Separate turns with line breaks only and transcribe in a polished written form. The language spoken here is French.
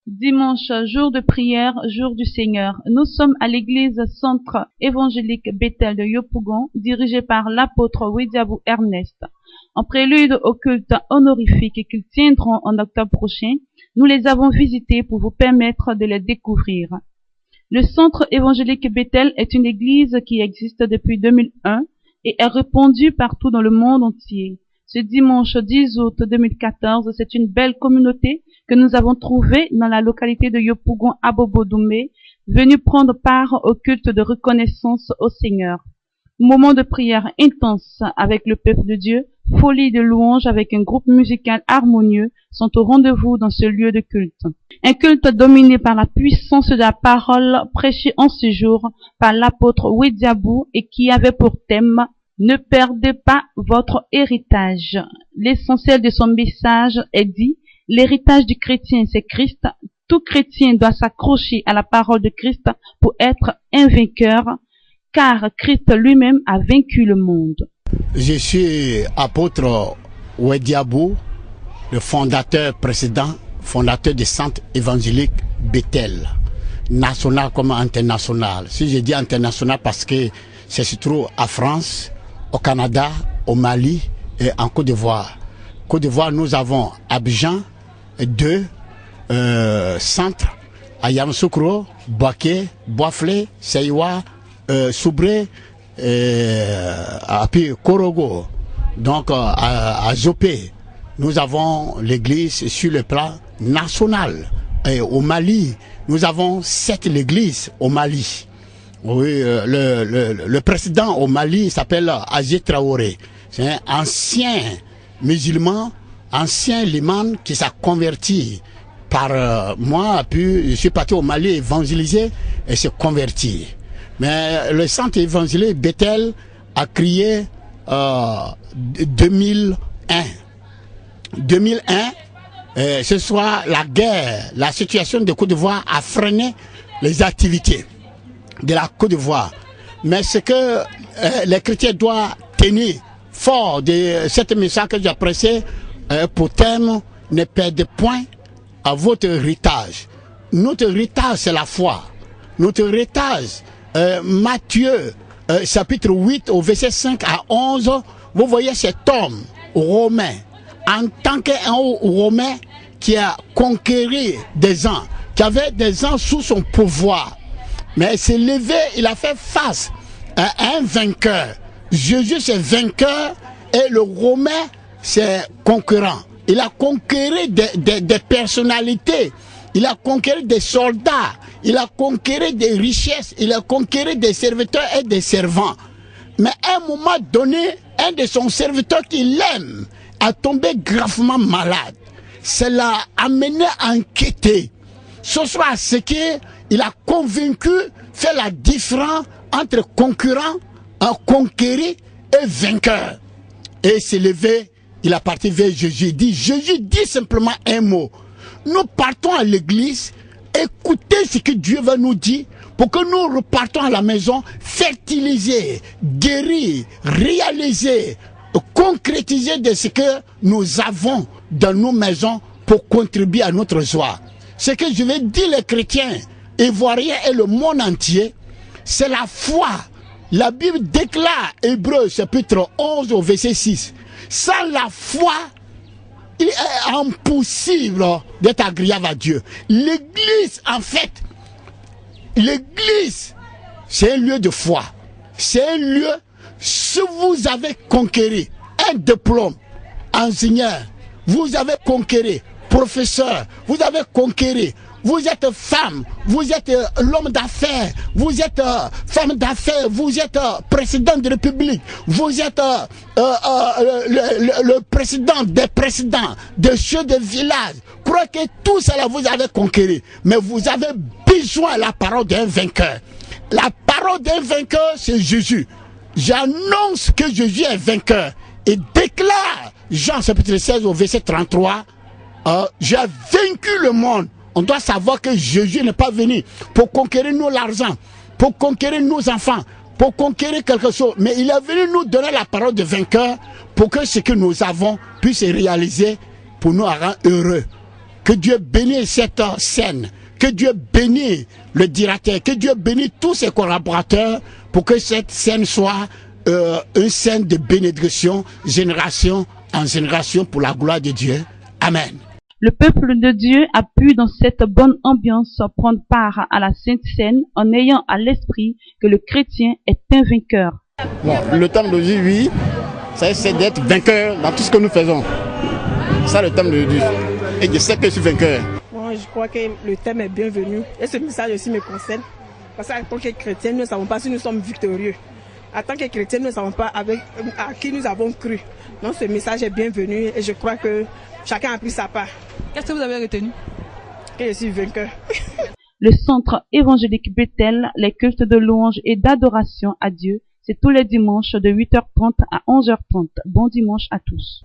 Dimanche, jour de prière, jour du Seigneur. Nous sommes à l'église centre évangélique Bethel de Yopougon, dirigée par l'apôtre Ouediabou Ernest. En prélude au culte honorifique qu'ils tiendront en octobre prochain, nous les avons visités pour vous permettre de les découvrir. Le centre évangélique Bethel est une église qui existe depuis 2001 et est répandue partout dans le monde entier. Ce dimanche 10 août 2014, c'est une belle communauté que nous avons trouvée dans la localité de Yopougon à Bobo-Doumé, venue prendre part au culte de reconnaissance au Seigneur. Moment de prière intense avec le peuple de Dieu, folie de louange avec un groupe musical harmonieux sont au rendez-vous dans ce lieu de culte. Un culte dominé par la puissance de la parole prêchée en ce jour par l'apôtre Ouediabou et qui avait pour thème « Ne perdez pas votre héritage ». L'essentiel de son message est dit « L'héritage du chrétien, c'est Christ. Tout chrétien doit s'accrocher à la parole de Christ pour être un vainqueur, car Christ lui-même a vaincu le monde. »
Je suis apôtre Ouediabou, le fondateur du centre évangélique Bethel, national comme international. Si je dis international parce que c'est se trouve à France, au Canada, au Mali et en Côte d'Ivoire. Côte d'Ivoire, nous avons Abidjan, deux centres, à Yamoussoukro, Boaké, Boaflé, Seiwa, Soubré, puis Korogo. Donc à Zopé, nous avons l'église sur le plan national. Et au Mali, nous avons 7 églises au Mali. Oui, le président au Mali s'appelle Adji Traoré. C'est un ancien musulman, ancien liman qui s'est converti par moi. Puis je suis parti au Mali évangéliser et s'est converti. Mais le centre évangélique Bethel a créé 2001. 2001, ce soit la guerre, la situation de Côte d'Ivoire a freiné les activités de la Côte d'Ivoire. Mais ce que les chrétiens doivent tenir fort de cette message que j'ai pressé pour terme, ne perdez point à votre héritage. Notre héritage, c'est la foi. Notre héritage, Matthieu, chapitre 8, au verset 5 à 11, vous voyez cet homme romain, en tant qu'un romain qui a conquéri des gens, qui avait des gens sous son pouvoir. Mais il s'est levé, il a fait face à un vainqueur. Jésus c'est vainqueur et le Romain c'est concurrent. Il a conquéri des personnalités, il a conquéri des soldats, il a conquéri des richesses, il a conquéri des serviteurs et des servants. Mais à un moment donné, un de son serviteurs qu'il aime a tombé gravement malade. Cela l'a amené à enquêter. Ce soit ce qu'il a convaincu, fait la différence entre concurrent, conquéri et vainqueur. Et il s'est levé, il a parti vers Jésus. Jésus dit simplement un mot. Nous partons à l'église, écoutez ce que Dieu va nous dire pour que nous repartons à la maison, fertiliser, guérir, réaliser, concrétiser de ce que nous avons dans nos maisons pour contribuer à notre joie. Ce que je vais dire les chrétiens ivoiriens et le monde entier, c'est la foi. La Bible déclare, Hébreux chapitre 11 au verset 6, sans la foi, il est impossible d'être agréable à Dieu. L'église, en fait, l'église, c'est un lieu de foi. C'est un lieu, si vous avez conquéri un diplôme, enseignant, vous avez conquéri, professeur, vous avez conquéri, vous êtes femme, vous êtes l'homme d'affaires, vous êtes femme d'affaires, vous êtes président de la République, vous êtes le président des présidents, des chefs de village. Croyez que tout cela vous avez conquéri, mais vous avez besoin de la parole d'un vainqueur. La parole d'un vainqueur, c'est Jésus. J'annonce que Jésus est vainqueur et déclare, Jean chapitre 16 au verset 33, j'ai vaincu le monde. On doit savoir que Jésus n'est pas venu pour conquérir nous l'argent, pour conquérir nos enfants, pour conquérir quelque chose. Mais il est venu nous donner la parole de vainqueur pour que ce que nous avons puisse se réaliser pour nous rendre heureux. Que Dieu bénisse cette scène. Que Dieu bénisse le directeur. Que Dieu bénisse tous ses collaborateurs pour que cette scène soit une scène de bénédiction, génération en génération pour la gloire de Dieu. Amen.
Le peuple de Dieu a pu dans cette bonne ambiance prendre part à la Sainte Seine en ayant à l'esprit que le chrétien est un vainqueur.
Bon, le thème d'aujourd'hui, c'est d'être vainqueur dans tout ce que nous faisons. C'est ça le thème d'aujourd'hui. Et je sais que je suis vainqueur.
Moi, je crois que le thème est bienvenu et ce message aussi me concerne. Parce qu'en tant que chrétien, nous ne savons pas si nous sommes victorieux. En tant que chrétien, nous ne savons pas à qui nous avons cru. Donc ce message est bienvenu et je crois que chacun a pris sa part.
Qu'est-ce que vous avez retenu?
Que je suis vainqueur.
Le centre évangélique Bethel, les cultes de louange et d'adoration à Dieu, c'est tous les dimanches de 8h30 à 11h30. Bon dimanche à tous.